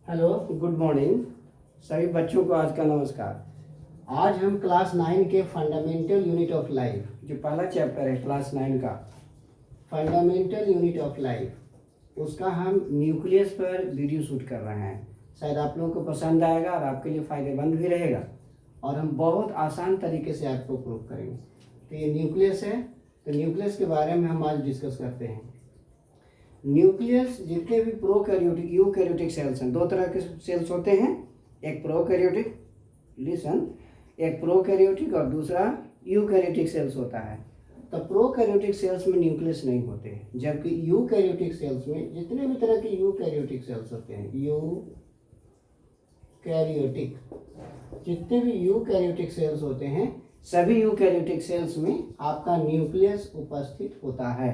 Hello, good morning सभी बच्चों को। आज का नमस्कार। आज हम क्लास 9 के फंडामेंटल यूनिट ऑफ लाइफ, जो पहला चैप्टर है क्लास 9 का फंडामेंटल यूनिट ऑफ लाइफ, उसका हम न्यूक्लियस पर वीडियो शूट कर रहे हैं। शायद आप लोगों को पसंद आएगा और आपके लिए फ़ायदेमंद भी रहेगा, और हम बहुत आसान तरीके से आपको प्रूव करेंगे। तो ये न्यूक्लियस है, तो न्यूक्लियस के बारे में हम आज डिस्कस करते हैं। न्यूक्लियस जितने भी प्रोकैरियोटिक यूकैरियोटिक सेल्स हैं, दो तरह के सेल्स होते हैं, एक प्रोकैरियोटिक एक प्रोकैरियोटिक और दूसरा यूकैरियोटिक सेल्स होता है। तो प्रोकैरियोटिक सेल्स में न्यूक्लियस नहीं होते, जबकि यूकैरियोटिक सेल्स में जितने भी तरह के यूकैरियोटिक सेल्स होते हैं, यूकैरियोटिक जितने भी यूकैरियोटिक सेल्स होते हैं, सभी यूकैरियोटिक सेल्स में आपका न्यूक्लियस उपस्थित होता है।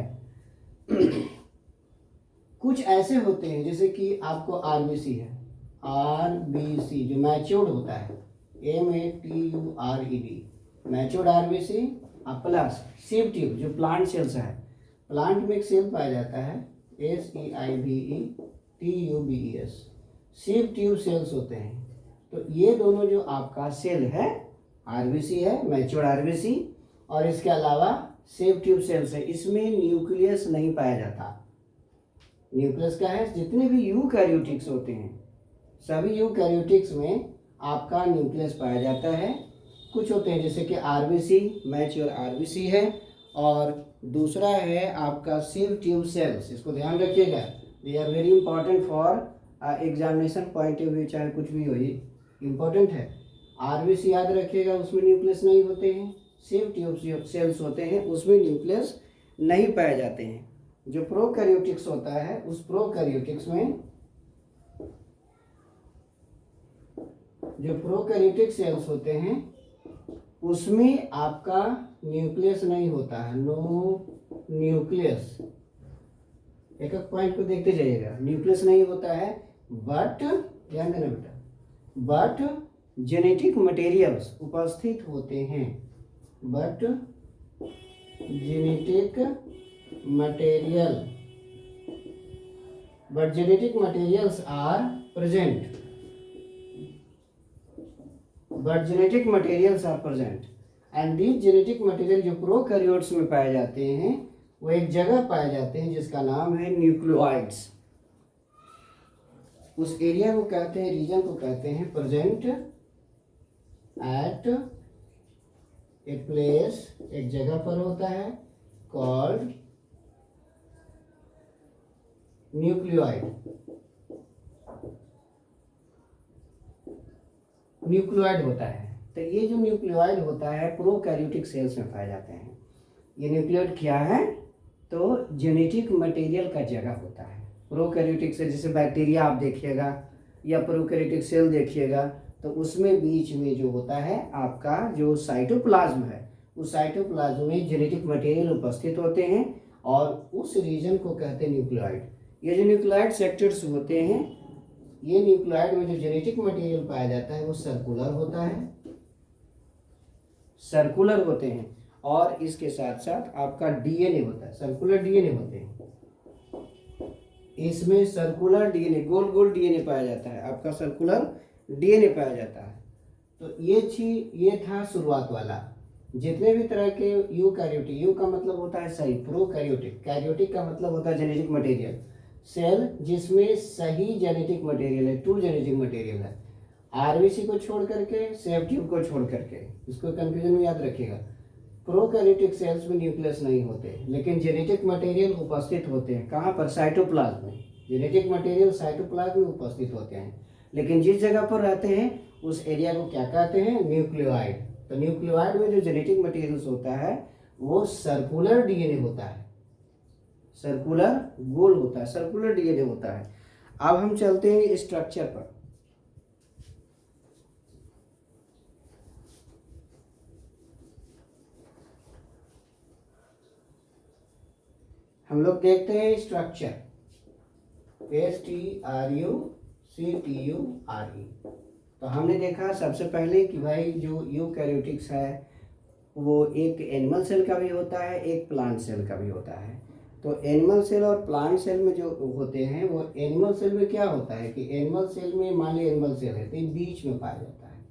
कुछ ऐसे होते हैं जैसे कि आपको आरबीसी है, आरबीसी जो मैच्योर्ड होता है, MATURED matured RBC, plus sieve tube जो प्लांट सेल्स है, प्लांट में एक सेल पाया जाता है SEIVETUBES, सीव ट्यूब सेल्स होते हैं। तो ये दोनों जो आपका सेल है, आरबीसी है मैच्योर्ड आरबीसी, और इसके अलावा सीव ट्यूब सेल्स है, इसमें न्यूक्लियस नहीं पाया जाता। न्यूक्लियस का है, जितने भी यूकैरियोटिक्स होते हैं सभी यूकैरियोटिक्स में आपका न्यूक्लियस पाया जाता है। कुछ होते हैं जैसे कि आरबीसी, मैच्योर आरबीसी है, और दूसरा है आपका सीव ट्यूब सेल्स। इसको ध्यान रखिएगा, they are very important for examination point of view, चाहे कुछ भी हो, ये इंपॉर्टेंट है। आरबीसी याद रखिएगा, उसमें न्यूक्लियस नहीं होते हैं। सीव ट्यूब सेल्स होते हैं, उसमें न्यूक्लियस नहीं पाए जाते हैं। जो प्रोकैरियोटिक्स होता है, उस प्रोकैरियोटिक्स में जो प्रोकैरियोटिक सेल्स होते हैं उसमें आपका न्यूक्लियस नहीं होता है, नो न्यूक्लियस। एक एक पॉइंट को देखते जाइएगा, न्यूक्लियस नहीं होता है, बट ध्यान देना बेटा, बट जेनेटिक मटेरियल्स उपस्थित होते हैं, but genetic materials are present, and these genetic material जो प्रोकैरियोट्स में पाए जाते हैं वो एक जगह पाए जाते हैं जिसका नाम है न्यूक्लियोइड्स। उस एरिया को कहते हैं, रीजन को कहते हैं प्रेजेंट एट ए प्लेस, एक जगह पर होता है, कॉल्ड न्यूक्लियोइड होता है। तो ये जो न्यूक्लियोइड होता है प्रोकैरियोटिक सेल्स में पाए जाते हैं। ये न्यूक्लियोइड क्या है, तो जेनेटिक मटेरियल का जगह होता है। प्रोकैरियोटिक से जैसे बैक्टीरिया आप देखिएगा या प्रोकैरियोटिक सेल देखिएगा, तो उसमें बीच में जो होता है आपका जो साइटोप्लाज्म है, उस साइटोप्लाज्म में जेनेटिक मटेरियल उपस्थित होते हैं, और उस रीजन को कहते हैं न्यूक्लियोइड। ये जो न्यूक्लियोइड सेक्टर्स होते हैं, ये न्यूक्लियोइड में जो जेनेटिक मटेरियल पाया जाता है वो सर्कुलर होता है, सर्कुलर होते हैं, और इसके साथ साथ आपका डीएनए होता है, सर्कुलर डीएनए होते हैं। इसमें सर्कुलर डीएनए, गोल गोल डीएनए पाया जाता है, आपका सर्कुलर डीएनए पाया जाता है। तो ये था शुरुआत वाला। जितने भी तरह के यूकैरियोटिक, यू का मतलब होता है सही, प्रोकैरियोटिक, कैरियोटिक का मतलब होता है जेनेटिक मटेरियल, सेल जिसमें सही जेनेटिक मटेरियल है, ट्रू जेनेटिक मटेरियल है, आरबीसी को छोड़ करके, सेव ट्यूब को छोड़ करके, इसको कंफ्यूजन में याद रखिएगा। प्रोकैरियोटिक सेल्स में न्यूक्लियस नहीं होते, लेकिन जेनेटिक मटेरियल उपस्थित होते हैं। कहाँ पर? साइटोप्लाज्म में। जेनेटिक मटेरियल साइटोप्लाज्म में उपस्थित होते हैं, लेकिन जिस जगह पर रहते हैं उस एरिया को क्या कहते हैं? न्यूक्लियोइड। तो न्यूक्लियोइड में जो जेनेटिक मटेरियल्स होता है वो सर्कुलर डीएनए होता है, सर्कुलर गोल होता है, सर्कुलर डीएनए होता है। अब हम चलते हैं स्ट्रक्चर पर। हम लोग देखते हैं स्ट्रक्चर, STRUCTURE। तो हमने देखा सबसे पहले कि भाई जो यूकैरियोटिक्स है वो एक एनिमल सेल का भी होता है, एक प्लांट सेल का भी होता है। तो एनिमल सेल और प्लांट सेल में जो होते हैं, वो एनिमल सेल में क्या होता है कि एनिमल सेल में मान ली एनिमल सेल है तो ये बीच में पाया जाता है।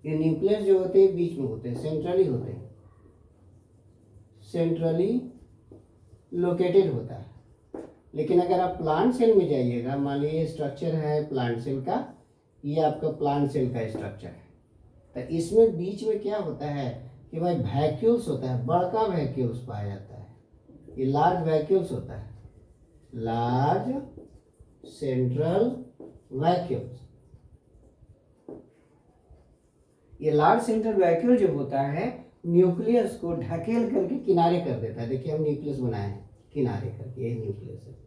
ये न्यूक्लियस जो होते हैं बीच में होते हैं, सेंट्रली होते हैं, सेंट्रली लोकेटेड होता है। लेकिन अगर आप प्लांट सेल में जाइएगा, मान लीजिए स्ट्रक्चर है प्लांट सेल का, ये आपका प्लांट सेल का स्ट्रक्चर है, तो इसमें बीच में क्या होता है कि भाई वैक्यूल्स होता है, बड़का वैक्यूल्स पाया जाता है। ये लार्ज वैक्यूल्स होता है, लार्ज सेंट्रल वैक्यूल्स। ये लार्ज सेंट्रल वैक्यूल जो होता है न्यूक्लियस को ढकेल करके किनारे कर देता है। देखिए हम न्यूक्लियस बनाए हैं किनारे करके, ये न्यूक्लियस है।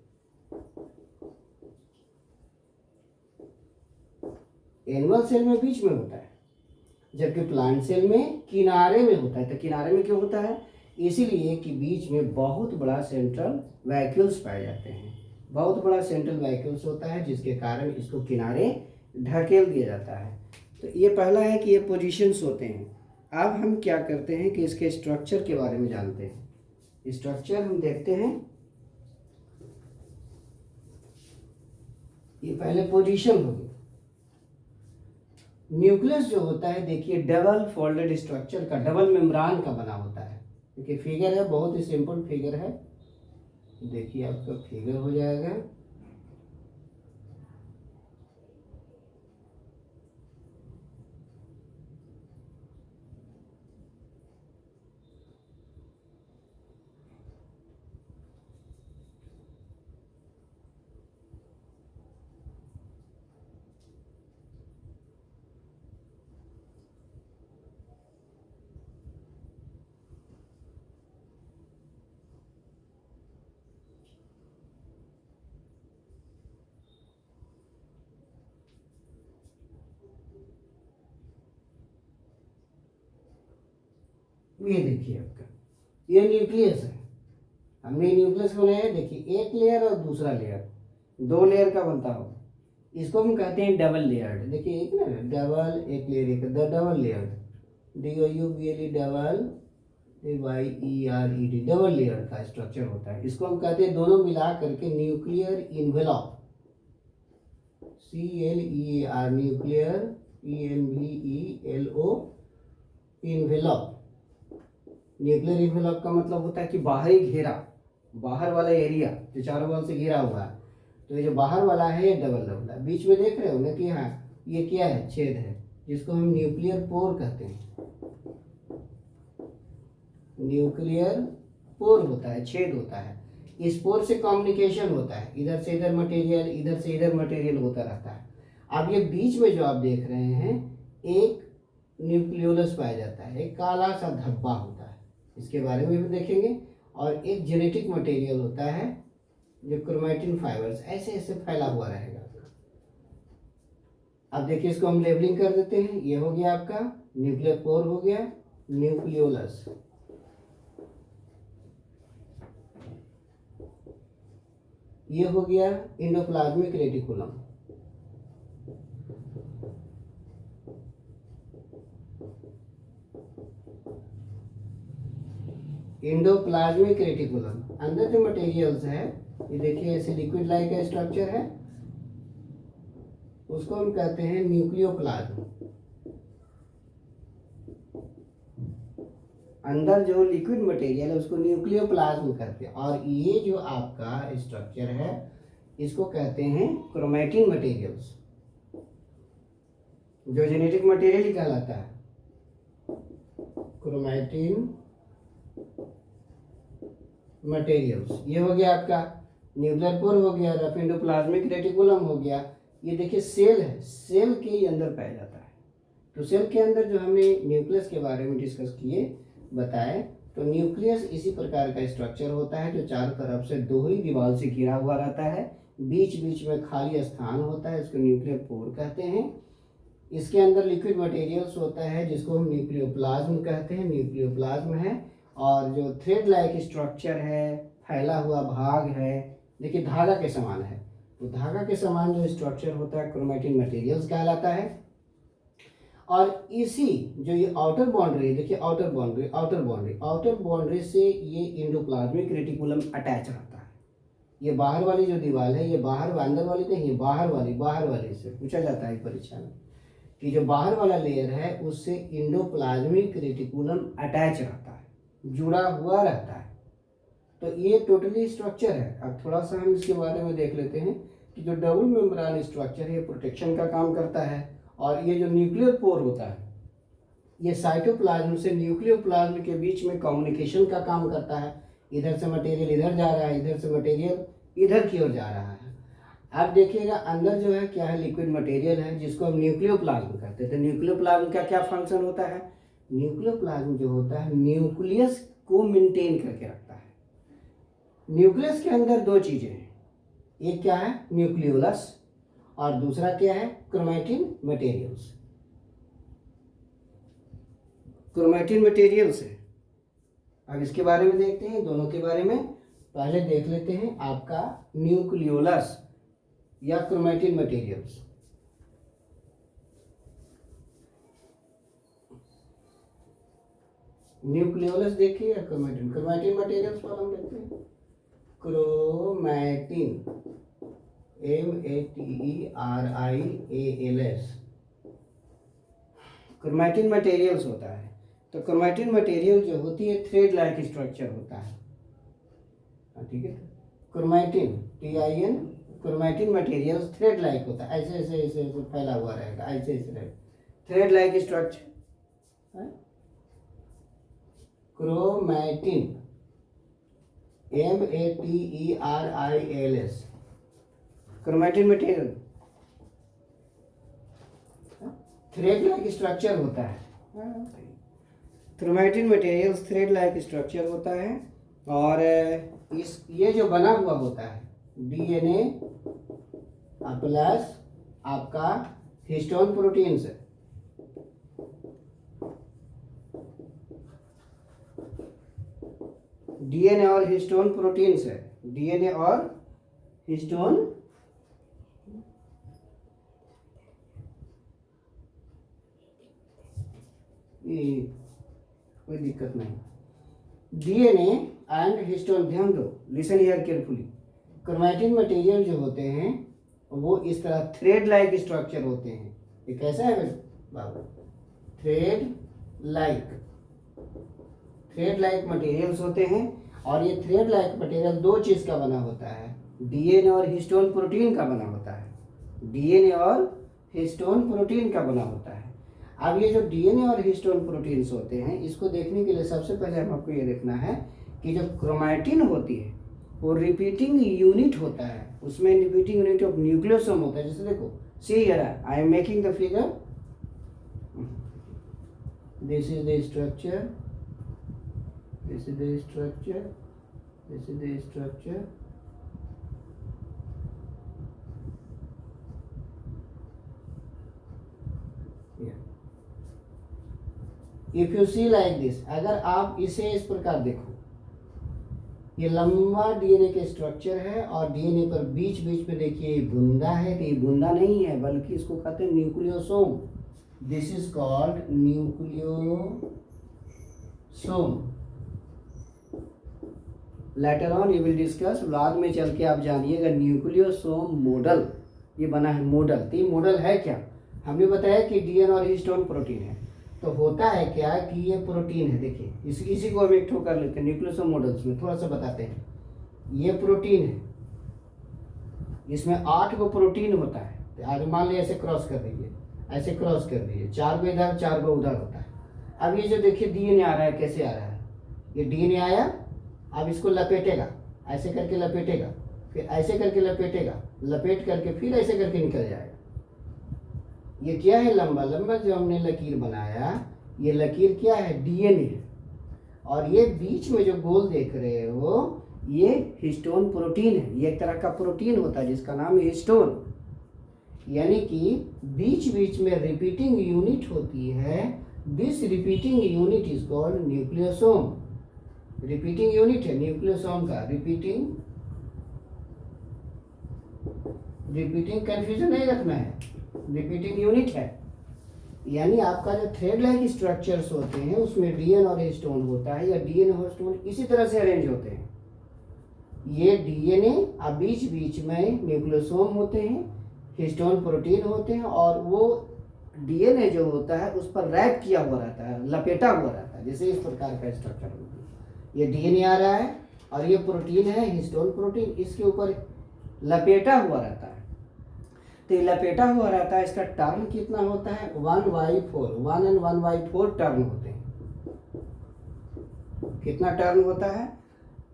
एनिमल सेल में बीच में होता है, जबकि प्लांट सेल में किनारे में होता है। तो किनारे में क्यों होता है? इसीलिए कि बीच में बहुत बड़ा सेंट्रल वैक्यूल्स पाए जाते हैं, बहुत बड़ा सेंट्रल वैक्यूल्स होता है, जिसके कारण इसको किनारे ढकेल दिया जाता है। तो ये पहला है कि ये पोजीशंस होते हैं। अब हम क्या करते हैं कि इसके स्ट्रक्चर के बारे में जानते हैं। स्ट्रक्चर हम देखते हैं। ये पहले पोजीशन होगी। न्यूक्लियस जो होता है देखिए डबल फोल्डेड स्ट्रक्चर का, डबल मेम्ब्रेन का बना होता है। देखिए फिगर है, बहुत ही सिंपल फिगर है। देखिए आपका फिगर हो जाएगा। ये देखिए आपका ये न्यूक्लियस है। हमने न्यूक्लियस बनाया, देखिए एक लेयर और दूसरा लेयर, दो लेयर का बनता हो, इसको हम कहते हैं डबल लेयर्ड। देखिए एक ना डबल, एक लेयर, एक double layered, DOUBLE double YERED, double layer का स्ट्रक्चर होता है। इसको हम कहते हैं दोनों मिला करके nuclear envelope, CLEAR, nuclear ENVELO envelope. Nuclear envelope का मतलब होता है कि बाहरी घेरा, बाहर वाला एरिया जो चारों बगल से घिरा हुआ है। तो ये जो बाहर वाला है ये डबल डबल है। बीच में देख रहे हो ना कि हाँ ये क्या है, छेद है, जिसको हम न्यूक्लियर पोर कहते हैं। न्यूक्लियर पोर होता है, छेद होता है। इस पोर से कम्युनिकेशन होता है, इधर से इधर मटेरियल, इधर से इधर मटेरियल होता रहता है। अब ये बीच में जो आप देख रहे हैं एक न्यूक्लियोलस पाया जाता है, एक काला सा धब्बा होता है, इसके बारे में भी देखेंगे। और एक जेनेटिक मटेरियल होता है जो क्रोमैटिन फाइबर्स ऐसे ऐसे फैला हुआ रहेगा। अब देखिए इसको हम लेबलिंग कर देते हैं। ये हो गया आपका न्यूक्लियर पोर, हो गया न्यूक्लियोलस। ये हो गया एंडोप्लाज्मिक रेटिकुलम। एंडोप्लाज्मिक रेटिकुलम, अंदर जो मटेरियल्स है ये देखिए ऐसे लिक्विड लाइक का स्ट्रक्चर है, उसको हम कहते हैं न्यूक्लियोप्लाज्म। अंदर जो लिक्विड मटेरियल है उसको न्यूक्लियोप्लाज्म कहते हैं। और ये जो आपका स्ट्रक्चर है इसको कहते हैं क्रोमैटिन मटेरियल्स, जो जेनेटिक मटेरियल ही कहलाता है, क्रोमैटिन मटेरियल्स। ये हो गया आपका न्यूक्लियर पोर, हो गया रफ एंडोप्लाज्मिक रेटिकुलम, हो गया। ये देखिए सेल है, सेल के ही अंदर पाया जाता है। तो सेल के अंदर जो हमने न्यूक्लियस के बारे में डिस्कस किए, बताए, तो न्यूक्लियस इसी प्रकार का स्ट्रक्चर होता है जो चारों तरफ से दोहरी दीवार से घिरा हुआ रहता है, बीच बीच में खाली स्थान होता है, इसको न्यूक्लियर पोर कहते हैं। इसके अंदर लिक्विड मटेरियल्स होता है जिसको हम न्यूक्लियोप्लाज्म कहते हैं, न्यूक्लियोप्लाज्म है। और जो थ्रेड लाइक स्ट्रक्चर है, फैला हुआ भाग है, देखिए धागा के समान है, तो धागा के समान जो स्ट्रक्चर होता है क्रोमैटिन मटेरियल्स कहलाता है। और इसी जो ये आउटर बाउंड्री, देखिए आउटर बाउंड्री से ये एंडोप्लाज्मिक रेटिकुलम अटैच रहता है। ये बाहर वाली जो दीवार है, ये बाहर अंदर वाली नहीं, ये बाहर वाली से पूछा जाता है परीक्षा में कि जो बाहर वाला लेयर है उससे इंडोप्लाज्मिक रेटिकुलम अटैच रहता है, जुड़ा हुआ रहता है। तो ये टोटली स्ट्रक्चर है। अब थोड़ा सा हम इसके बारे में देख लेते हैं कि जो डबल मेम्ब्रेन स्ट्रक्चर है ये प्रोटेक्शन का काम करता है, और ये जो न्यूक्लियर पोर होता है ये साइटोप्लाज्म से न्यूक्लियोप्लाज्म के बीच में कम्युनिकेशन का काम करता है। इधर से मटेरियल इधर जा रहा है, इधर से मटेरियल इधर की ओर जा रहा है। आप देखिएगा अंदर जो है क्या है, लिक्विड मटेरियल है जिसको हम न्यूक्लियोप्लाज्म कहते हैं। तो न्यूक्लियोप्लाज्म का क्या फंक्शन होता है? न्यूक्लियोप्लाज्म जो होता है न्यूक्लियस को मेंटेन करके रखता है। न्यूक्लियस के अंदर दो चीजें हैं, एक क्या है न्यूक्लियोलस और दूसरा क्या है क्रोमैटिन मटेरियल्स। क्रोमैटिन मटेरियल्स है। अब इसके बारे में देखते हैं, दोनों के बारे में पहले देख लेते हैं। आपका न्यूक्लियोलस या क्रोमैटिन मटेरियल्स, न्यूक्लियोलस देखिए या क्रोमैटिन मटेरियल्स पर हम देखते हैं। क्रोमैटिन METERIALS क्रोमैटिन मटेरियल्स होता है। तो क्रोमैटिन मटेरियल जो होती है थ्रेड लाइक स्ट्रक्चर होता है, ठीक है। Chromatin TIN chromatin material thread like होता है, ऐसे ऐसे ऐसे ऐसे फैला हुआ रहेगा, ऐसे ऐसे रहेगा, थ्रेड लाइक स्ट्रक्चर है chromatin METERIALS chromatin material thread like structure होता है। Chromatin materials thread like structure होता है, और इस ये जो बना हुआ होता है DNA प्लस आपका हिस्टोन प्रोटीन से, DNA और हिस्टोन प्रोटीन से, DNA और हिस्टोन कोई दिक्कत नहीं, DNA एंड हिस्टोन, ध्यान दो, listen here carefully. Chromatin material जो होते हैं वो इस तरह थ्रेड लाइक स्ट्रक्चर होते हैं। ये कैसा है बाबू? थ्रेड लाइक मटेरियल्स होते हैं, और ये थ्रेड लाइक मटेरियल दो चीज़ का बना होता है, DNA और हिस्टोन प्रोटीन का बना होता है, DNA और हिस्टोन प्रोटीन का बना होता है। अब ये जो DNA और हिस्टोन प्रोटीन्स होते हैं इसको देखने के लिए सबसे पहले हम आपको ये देखना है कि जो क्रोमैटिन होती है वो रिपीटिंग यूनिट होता है, उसमें रिपीटिंग यूनिट ऑफ न्यूक्लियोसोम होता है। जैसे देखो, see here I am making the figure, this is the structure, this is the structure, this is the structure, yeah. If you see like this, अगर आप इसे इस प्रकार देखो, ये लंबा DNA के स्ट्रक्चर है और DNA पर बीच बीच में देखिए बूंदा है, तो ये बूंदा नहीं है बल्कि इसको कहते हैं nucleosome. This is called nucleosome. Later on you will discuss, बाद में चल के आप जानिएगा न्यूक्लियोसोम मॉडल ये बना है मॉडल। तो ये मॉडल है क्या? हमने बताया कि DNA और हिस्टोन प्रोटीन है। तो होता है क्या कि ये प्रोटीन है, देखिए इसी को हम एक ठो कर लेते हैं न्यूक्लियोसोम मॉडल्स में, थोड़ा सा बताते हैं। ये प्रोटीन है, इसमें 8 गो प्रोटीन होता है। तो आगे मान लिया ऐसे क्रॉस कर दीजिए, ऐसे क्रॉस कर दीजिए, 4 गो इधर 4 गो उधर होता है। अब ये जो देखिए DNA आ रहा है, कैसे आ रहा है? ये DNA आया, अब इसको लपेटेगा, ऐसे करके लपेटेगा, फिर ऐसे करके लपेटेगा, लपेट करके फिर ऐसे करके निकल जाएगा। ये क्या है? लंबा लंबा जो हमने लकीर बनाया, ये लकीर क्या है? DNA है। और ये बीच में जो गोल देख रहे हो ये हिस्टोन प्रोटीन है। ये एक तरह का प्रोटीन होता है जिसका नाम है हिस्टोन। यानी कि बीच बीच में रिपीटिंग यूनिट होती है। This repeating unit is called nucleosome. Repeating unit है न्यूक्लियोसोम का, रिपीटिंग कंफ्यूजन नहीं रखना है, रिपीटिंग यूनिट है। यानी आपका जो थ्रेड लाइक स्ट्रक्चर्स होते हैं उसमें DNA और हिस्टोन होता है, या DNA और हिस्टोन इसी तरह से अरेंज होते हैं। ये डीएनए अब बीच बीच में न्यूक्लियोसोम होते हैं, हिस्टोन प्रोटीन होते हैं, और वो डीएनए जो होता है उस पर रैप किया हुआ रहता है, लपेटा हुआ रहता है, जैसे इस प्रकार का स्ट्रक्चर होता है। ये डीएनए आ रहा है और ये प्रोटीन है हिस्टोन प्रोटीन, इसके ऊपर लपेटा हुआ रहता है। तो ये लपेटा हुआ रहता है, इसका टर्न कितना होता है 1/4, 1 and 1/4 टर्न होते हैं। कितना टर्न होता है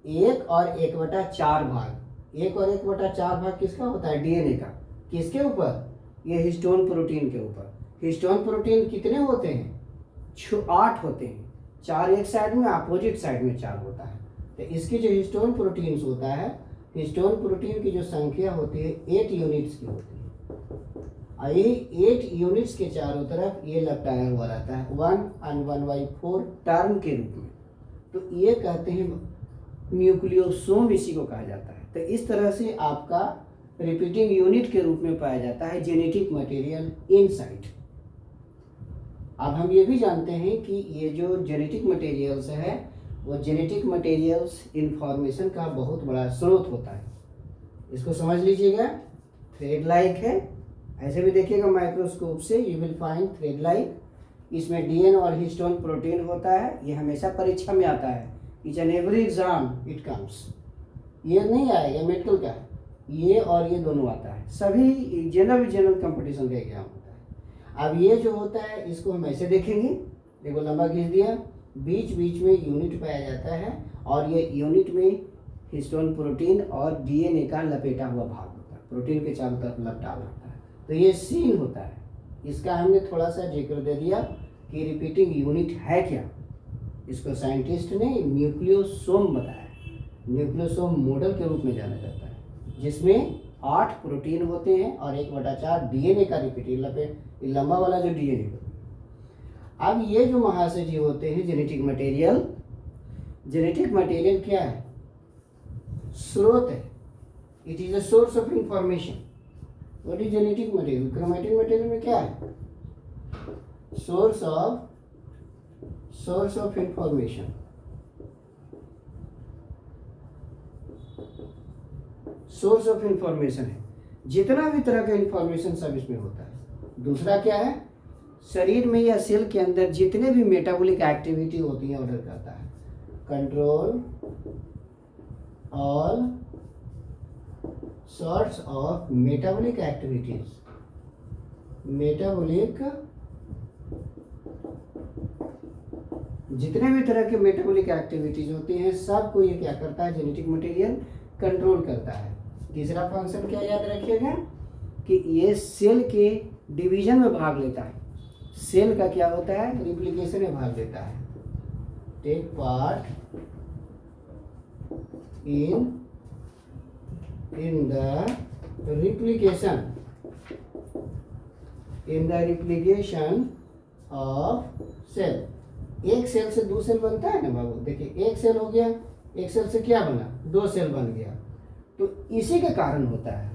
1 और 1/4 भाग। 1 और 1/4 भाग किसका होता है डीएनए का, किसके ऊपर, ये हिस्टोन प्रोटीन के ऊपर। हिस्टोन प्रोटीन कितने होते हैं 8 होते हैं, 4 एक साइड में, अपोजिट साइड में 4 होता है। तो इसके जो हिस्टोन प्रोटीन्स होता है, हिस्टोन प्रोटीन की जो संख्या होती है 8 यूनिट्स की होती है, और ये 8 यूनिट्स के चारों तरफ ये लपटाया हुआ रहता है 1 and 1/4 टर्न के रूप में। तो ये कहते हैं न्यूक्लियोसोम, इसी को कहा जाता है। तो इस तरह से आपका रिपीटिंग यूनिट के रूप में पाया जाता है जेनेटिक मटेरियल इनसाइड। अब हम ये भी जानते हैं कि ये जो जेनेटिक मटेरियल्स है वो जेनेटिक मटेरियल्स इंफॉर्मेशन का बहुत बड़ा स्रोत होता है। इसको समझ लीजिएगा, थ्रेड लाइक है, ऐसे भी देखिएगा माइक्रोस्कोप से, you will find thread like. इसमें डीएनए और हिस्टोन प्रोटीन होता है, ये हमेशा परीक्षा में आता है, each and every exam it comes. ये नहीं आएगा मेडिकल का, ये और ये दोनों आता है, सभी जनरल कंपटीशन का एग्जाम होता है। अब ये जो होता है इसको हम ऐसे देखेंगे, देखो लंबा खींच दिया, बीच बीच में यूनिट पाया जाता है, और ये यूनिट में हिस्टोन प्रोटीन और डीएनए का लपेटा हुआ भाग होता है, प्रोटीन के चारों तरफ लपटा रहता है। तो ये सीन होता है, इसका हमने थोड़ा सा जिक्र दे दिया कि रिपीटिंग यूनिट है क्या। इसको साइंटिस्ट ने न्यूक्लियोसोम बताया, न्यूक्लियोसोम मॉडल के रूप में जाना जाता है, जिसमें 8 प्रोटीन होते हैं और 1/4 डीएनए का रिपीटिंग लपेट, लंबा वाला जो डीएनए। अब ये जो महाशय होते हैं जेनेटिक मटेरियल, जेनेटिक मटेरियल क्या है, स्रोत है, it is a source of information. What is genetic material, chromatin material में क्या है, source of information. Source of information है, जितना भी तरह का इंफॉर्मेशन सब इसमें होता है। दूसरा क्या है, शरीर में या सेल के अंदर जितने भी मेटाबॉलिक एक्टिविटी होती है ऑर्डर करता है, control all sorts of metabolic activities, metabolic जितने भी तरह के मेटाबॉलिक एक्टिविटीज होती हैं सबको ये क्या करता है, जेनेटिक मटेरियल कंट्रोल करता है। तीसरा फंक्शन क्या याद रखिएगा कि ये सेल के डिवीजन में भाग लेता है, सेल का क्या होता है रिप्लिकेशन में भाग लेता है, take part in the replication of cell. एक सेल से 2 सेल बनता है ना बाबू, देखिए एक सेल हो गया, एक सेल से क्या बना 2 सेल बन गया। तो इसी के कारण होता है,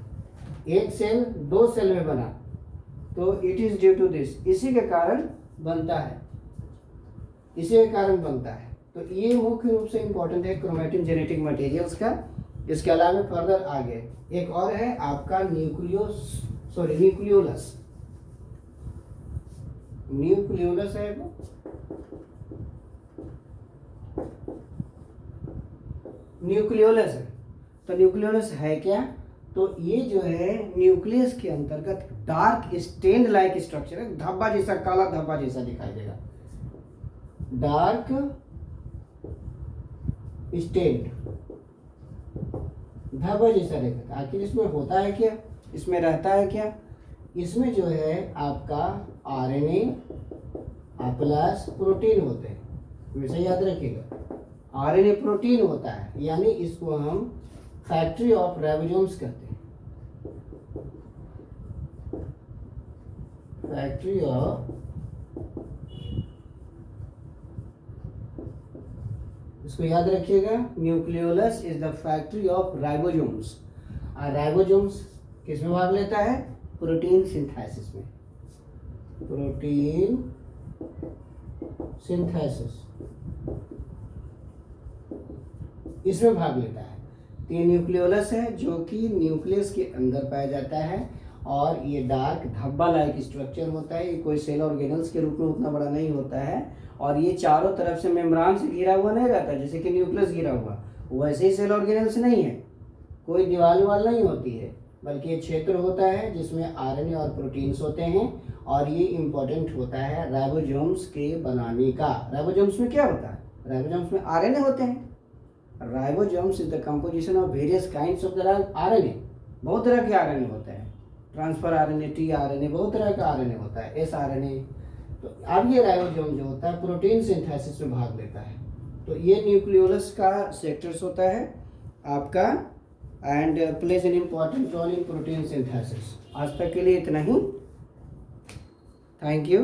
एक सेल 2 सेल में बना, तो it is due to this, इसी के कारण बनता है, इसी के कारण बनता है। तो ये मुख्य रूप से इंपॉर्टेंट है क्रोमैटिन जेनेटिक मटेरियल्स का। इसके अलावा फर्दर आगे एक और है आपका न्यूक्लियोलस। न्यूक्लियोलस है वो, न्यूक्लियोलस है। तो न्यूक्लियोलस है क्या, तो ये जो है न्यूक्लियस के अंतर्गत डार्क स्टेन्ड लाइक स्ट्रक्चर है, धब्बा जैसा, काला धब्बा जैसा दिखाई देगा, डार्क स्टेन्ड धब्बा जैसा दिखता है। आखिर इसमें होता है क्या, इसमें रहता है क्या, इसमें जो है आपका आरएनए प्लस प्रोटीन होते हैं, हमेशा याद रखिएगा आरएनए प्रोटीन होता है, यानी इसको हम फैक्ट्री ऑफ राइबोसोम्स कहते हैं, फैक्ट्री ऑफ, इसको याद रखिएगा, nucleolus is the factory of ribosomes. और राइबोसोम्स किस में भाग लेता है, प्रोटीन सिंथेसिस में, प्रोटीन सिंथेसिस इसमें भाग लेता है। तो ये न्यूक्लियोलस है जो कि न्यूक्लियस के अंदर पाया जाता है और ये डार्क धब्बा लाइक स्ट्रक्चर होता है। ये कोई सेल ऑर्गेनल्स के रूप में उतना बड़ा नहीं होता है और ये चारों तरफ से मेम्ब्रान से घिरा हुआ नहीं रहता जैसे कि न्यूक्लियस घिरा हुआ, वैसे ही सेल ऑर्गेनल्स नहीं है, कोई दीवार वाल नहीं होती है, बल्कि ये क्षेत्र होता है जिसमें आरएनए और प्रोटीन्स होते हैं और ये इम्पोर्टेंट होता है राइबोसोम्स के बनाने का। राइबोसोम्स में क्या होता है? राइबोसोम्स में आरएनए होते हैं। Ribosomes is the composition of various kinds of the RNA. बहुत तरह के आरएनए होते हैं, ट्रांसफर आरएनए, टी आरएनए, बहुत तरह का आरएनए होता है, एस आरएनए। तो अब ये राइबोसोम जो होता है प्रोटीन सिंथेसिस में भाग लेता है। तो ये न्यूक्लियोलस का सेक्टर्स होता है आपका and plays an important role in protein synthesis. आज तक के लिए इतना ही। Thank you.